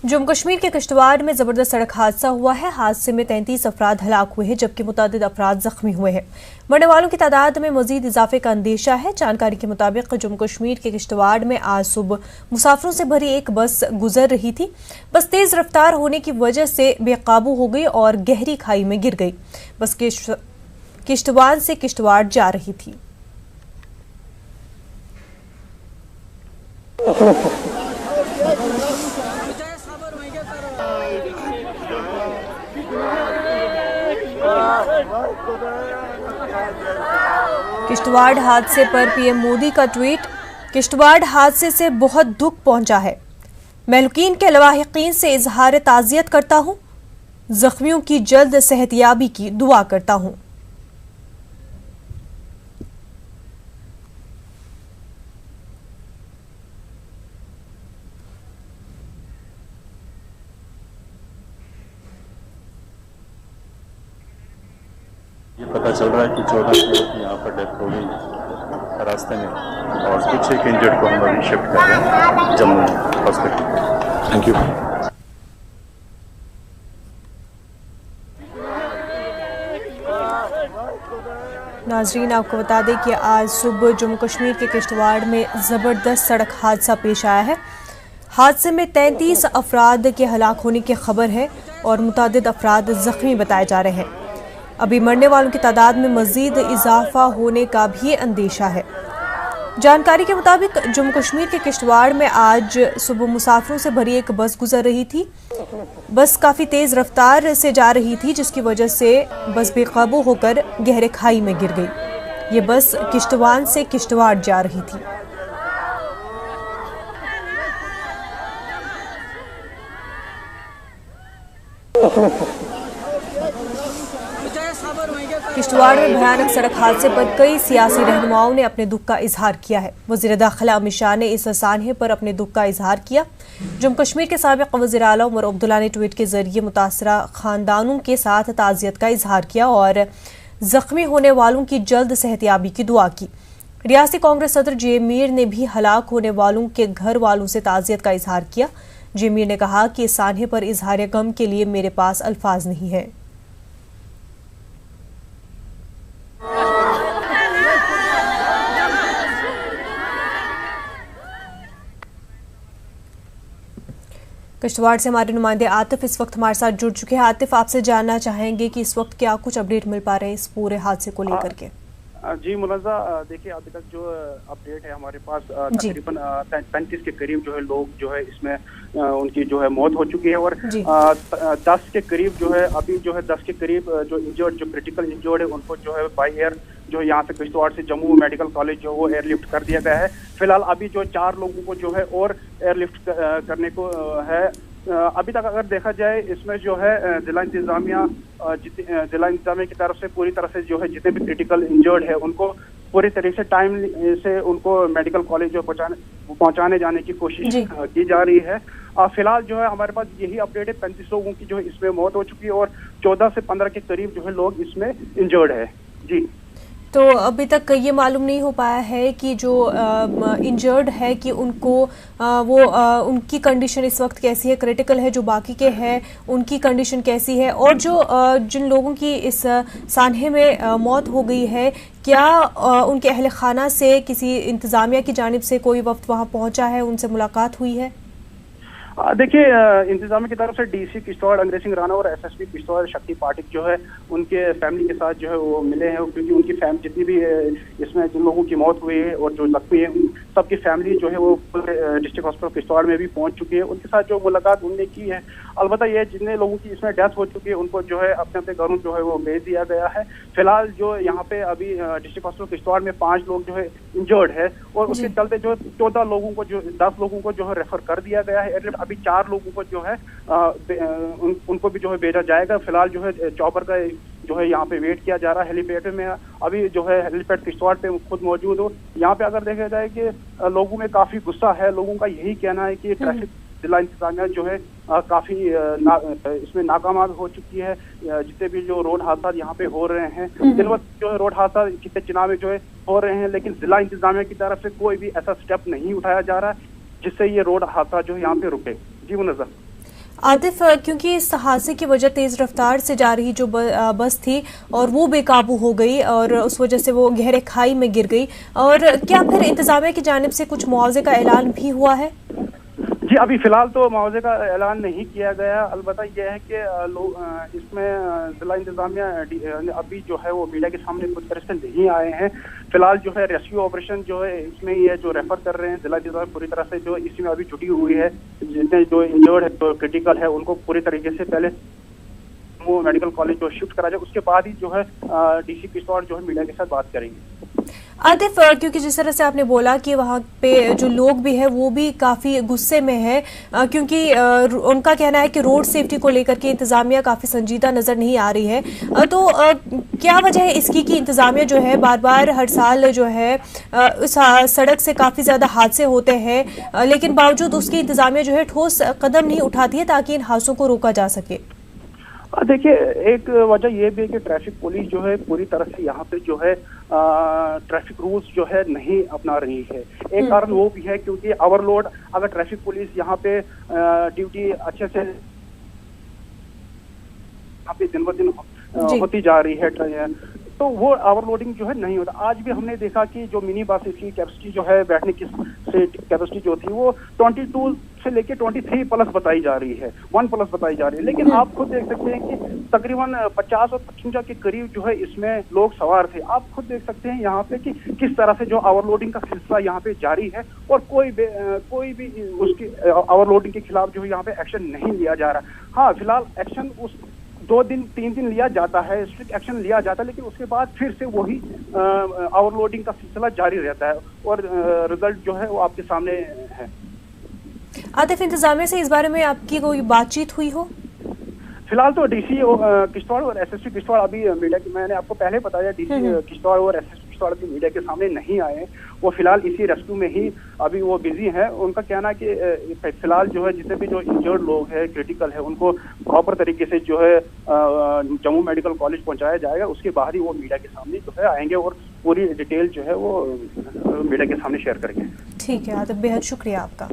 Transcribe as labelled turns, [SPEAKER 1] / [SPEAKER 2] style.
[SPEAKER 1] जम्मू कश्मीर के किश्तवाड़ में जबरदस्त सड़क हादसा हुआ है। हादसे में 33 अफराद हलाक हुए हैं जबकि मुतअद्दिद अफराद जख्मी हुए हैं। मरने वालों की तादाद में मजीद इजाफे का अंदेशा है। जानकारी के मुताबिक जम्मू कश्मीर के किश्तवाड़ में आज सुबह मुसाफिरों से भरी एक बस गुजर रही थी। बस तेज रफ्तार होने की वजह से बेकाबू हो गई और गहरी खाई में गिर गई। बस किश्तवाड़ से किश्तवाड़ जा रही थी। किश्तवाड़ हादसे पर पीएम मोदी का ट्वीट। किश्तवाड़ हादसे से बहुत दुख पहुंचा है। महलूकीन के लवाहिकीन से इजहार ताज़ियत करता हूं। जख्मियों की जल्द सेहतयाबी की दुआ करता हूं।
[SPEAKER 2] ये पता चल रहा है कि 14 लोगों की यहाँ पर डेथ हो गई रास्ते में और कुछ एक इंजर्ड को हम अभी शिफ्ट कर रहे हैं जम्मू हॉस्पिटल। Thank you.
[SPEAKER 1] नाजरीन, आपको बता दें कि आज सुबह जम्मू कश्मीर के किश्तवाड़ में ज़बरदस्त सड़क हादसा पेश आया है। हादसे में 33 अफराद के हलाक होने की खबर है और मुतअद्दिद अफराद जख्मी बताए जा रहे हैं। अभी मरने वालों की तादाद में मजीद इजाफा होने का भी अंदेशा है। जानकारी के मुताबिक जम्मू कश्मीर के किश्तवाड़ में आज सुबह मुसाफिरों से भरी एक बस गुजर रही थी। बस काफ़ी तेज़ रफ्तार से जा रही थी जिसकी वजह से बस बेकाबू होकर गहरे खाई में गिर गई। ये बस किश्तवाड़ से किश्तवाड़ जा रही थी। किश्तवाड़ में भयानक सड़क हादसे पर कई सियासी रहनुमाओं ने अपने दुख का इजहार किया है। वज़ीर दाखिला अमित शाह ने इस सानहे पर अपने दुख का इजहार किया। जम्मू कश्मीर के साबिक़ वज़ीर आला उमर अब्दुल्ला ने ट्वीट के जरिए मुतासरा खानदानों के साथ ताज़ियत का इजहार किया और जख्मी होने वालों की जल्द सेहतयाबी की दुआ की। रियासती कांग्रेस सदर जे मीर ने भी हलाक होने वालों के घर वालों से ताज़ियत का इजहार किया। जे मीर ने कहा कि इस सानहे पर इजहार गम के लिए मेरे पास अल्फाज नहीं है। किश्तवाड़ से हमारे नुमाइंदे आतिफ इस वक्त हमारे साथ जुड़ चुके हैं। आतिफ, आपसे जानना चाहेंगे कि इस वक्त क्या कुछ अपडेट मिल पा रहे हैं इस पूरे हादसे को लेकर के?
[SPEAKER 3] जी मुलाजा, देखिए अभी तक जो अपडेट है हमारे पास तकरीबन 35 के करीब जो है लोग जो है इसमें उनकी जो है मौत हो चुकी है और 10 के करीब जो है अभी जो है 10 के करीब जो इंजर्ड जो क्रिटिकल इंजर्ड है उनको जो है बाई एयर जो यहाँ से किश्तवाड़ से जम्मू मेडिकल कॉलेज जो वो एयरलिफ्ट कर दिया गया है। फिलहाल अभी जो 4 लोगों को जो है और एयरलिफ्ट करने को है। अभी तक अगर देखा जाए इसमें जो है जिला इंतजामिया की तरफ से पूरी तरह से जो है जितने भी क्रिटिकल इंजर्ड है उनको पूरी तरीके से टाइम से उनको मेडिकल कॉलेज जो पहुंचाने जाने की कोशिश की जा रही है। फिलहाल जो है हमारे पास यही अपडेट है। 35 लोगों की जो है इसमें मौत हो चुकी है और 14 से 15 के करीब जो है लोग इसमें इंजर्ड है। जी,
[SPEAKER 1] तो अभी तक ये मालूम नहीं हो पाया है कि जो इंजर्ड है कि उनको उनकी कंडीशन इस वक्त कैसी है, क्रिटिकल है, जो बाकी के हैं उनकी कंडीशन कैसी है, और जो जिन लोगों की इस सानहे में मौत हो गई है क्या उनके अहल खाना से किसी इंतजामिया की जानिब से कोई वक्त वहां पहुंचा है, उनसे मुलाकात हुई है?
[SPEAKER 3] देखिए इंतजामिया की तरफ से डीसी किश्तवाड़ अंग्रेज सिंह राणा और एसएसपी किश्तवाड़ शक्ति पाटिक जो है उनके फैमिली के साथ जो है वो मिले हैं, क्योंकि उनकी फैमिली जितनी भी इसमें जिन लोगों की मौत हुई है और जो जख्मी है उन सबकी फैमिली जो है वो डिस्ट्रिक्ट हॉस्पिटल किश्तवाड़ में भी पहुंच चुकी है। उनके साथ जो मुलाकात उनने की है, अलबत्ता ये जितने लोगों की इसमें डेथ हो चुकी है उनको जो है अपने अपने घरों जो है वो भेज दिया गया है। फिलहाल जो यहाँ पे अभी डिस्ट्रिक्ट हॉस्पिटल किश्तवाड़ में 5 लोग जो है इंजर्ड है और उसके चलते जो 14 लोगों को जो 10 लोगों को जो है रेफर कर दिया गया है। अभी 4 लोगों को जो है उनको भी जो है भेजा जाएगा। फिलहाल जो है चॉपर का जो है यहाँ पे वेट किया जा रहा है हेलीपैड में। अभी जो है हेलीपैड किश्तवाड़ पे खुद मौजूद हो। यहाँ पे अगर देखा जाए कि लोगों में काफी गुस्सा है। लोगों का यही कहना है कि ट्रैफिक जिला इंतजामिया जो है काफी इसमें नाकामयाब हो चुकी है। जितने भी जो रोड हादसा यहाँ पे हो रहे हैं, दिन वक्त जो है रोड हादसा कितने चुनाव में जो है हो रहे हैं, लेकिन जिला इंतजामिया की तरफ से कोई भी ऐसा स्टेप नहीं उठाया जा रहा है जिससे ये रोड हादसा जो है यहाँ पे रुके। जी मुनज़्ज़र।
[SPEAKER 1] आतिफ, क्योंकि इस हादसे की वजह तेज़ रफ्तार से जा रही जो बस थी और वो बेकाबू हो गई और उस वजह से वो गहरे खाई में गिर गई, और क्या फिर इंतजामिया की जानिब से कुछ मुआवजे का ऐलान भी हुआ है?
[SPEAKER 3] जी, अभी फिलहाल तो मुआवजे का ऐलान नहीं किया गया। अलबत्ता यह है कि इसमें जिला इंतजामिया अभी जो है वो मीडिया के सामने कुछ तरह से नहीं आए हैं। फिलहाल जो है रेस्क्यू ऑपरेशन जो है इसमें ये जो रेफर कर रहे हैं जिला इंतजामिया पूरी तरह से जो इसमें अभी जुटी हुई है। जितने जो इंजर्ड है, जो क्रिटिकल है, उनको पूरी तरीके से पहले वो मेडिकल कॉलेज जो शिफ्ट करा जाए, उसके बाद ही जो है डीसी किश्तवाड़ जो है मीडिया के साथ बात करेंगे।
[SPEAKER 1] आतिफ, क्योंकि जिस तरह से आपने बोला कि वहाँ पे जो लोग भी है वो भी काफ़ी गुस्से में है, क्योंकि उनका कहना है कि रोड सेफ्टी को लेकर के इंतज़ामिया काफ़ी संजीदा नज़र नहीं आ रही है, तो क्या वजह है इसकी कि इंतज़ामिया जो है बार बार हर साल जो है उस सड़क से काफ़ी ज़्यादा हादसे होते हैं, लेकिन बावजूद उसकी इंतज़ामिया जो है ठोस कदम नहीं उठाती है ताकि इन हादसों को रोका जा सके?
[SPEAKER 3] देखिए, एक वजह यह भी है कि ट्रैफिक पुलिस जो है पूरी तरह से यहाँ पे जो है ट्रैफिक रूल्स जो है नहीं अपना रही है। एक कारण वो भी है क्योंकि ओवरलोड, अगर ट्रैफिक पुलिस यहाँ पे ड्यूटी अच्छे से यहाँ पे दिन ब दिन होती जा रही है, तो वो ओवरलोडिंग जो है नहीं होता। आज भी हमने देखा कि जो मिनी बस की कैपेसिटी जो है बैठने की कैपेसिटी जो थी वो 22 से लेके 23 प्लस बताई जा रही है, 1 प्लस बताई जा रही है। लेकिन आप खुद देख सकते हैं कि तकरीबन 50 और 55 के करीब जो है इसमें लोग सवार थे। आप खुद देख सकते हैं यहाँ पे कि किस तरह से जो ओवरलोडिंग का सिलसिला यहाँ पे जारी है और कोई भी उसकी ओवरलोडिंग के खिलाफ जो है यहाँ पे एक्शन नहीं लिया जा रहा। हाँ, फिलहाल एक्शन उस 2 दिन 3 दिन लिया जाता है, स्ट्रिक्ट एक्शन लिया जाता है, लेकिन उसके बाद फिर से वही ओवरलोडिंग का सिलसिला जारी रहता है और रिजल्ट जो है वो आपके सामने है।
[SPEAKER 1] आतिफ, इंतजामिया से इस बारे में आपकी कोई बातचीत हुई हो?
[SPEAKER 3] फिलहाल तो डीसी किश्तवाड़ और एसएसपी किश्तवाड़ अभी मीडिया की, मैंने आपको पहले बताया, डीसी किश्तवाड़ और एसएसपी किश्तवाड़ भी मीडिया के सामने नहीं आए। वो फिलहाल इसी रेस्क्यू में ही अभी वो बिजी हैं। उनका कहना है कि फिलहाल जो है जितने भी जो इंजर्ड लोग हैं, क्रिटिकल है, उनको प्रॉपर तरीके से जो है जम्मू मेडिकल कॉलेज पहुंचाया जाएगा। उसके बाद ही वो मीडिया के सामने जो है आएंगे और पूरी डिटेल जो है वो मीडिया के सामने शेयर करेंगे।
[SPEAKER 1] ठीक है आतिफ, बेहद शुक्रिया आपका।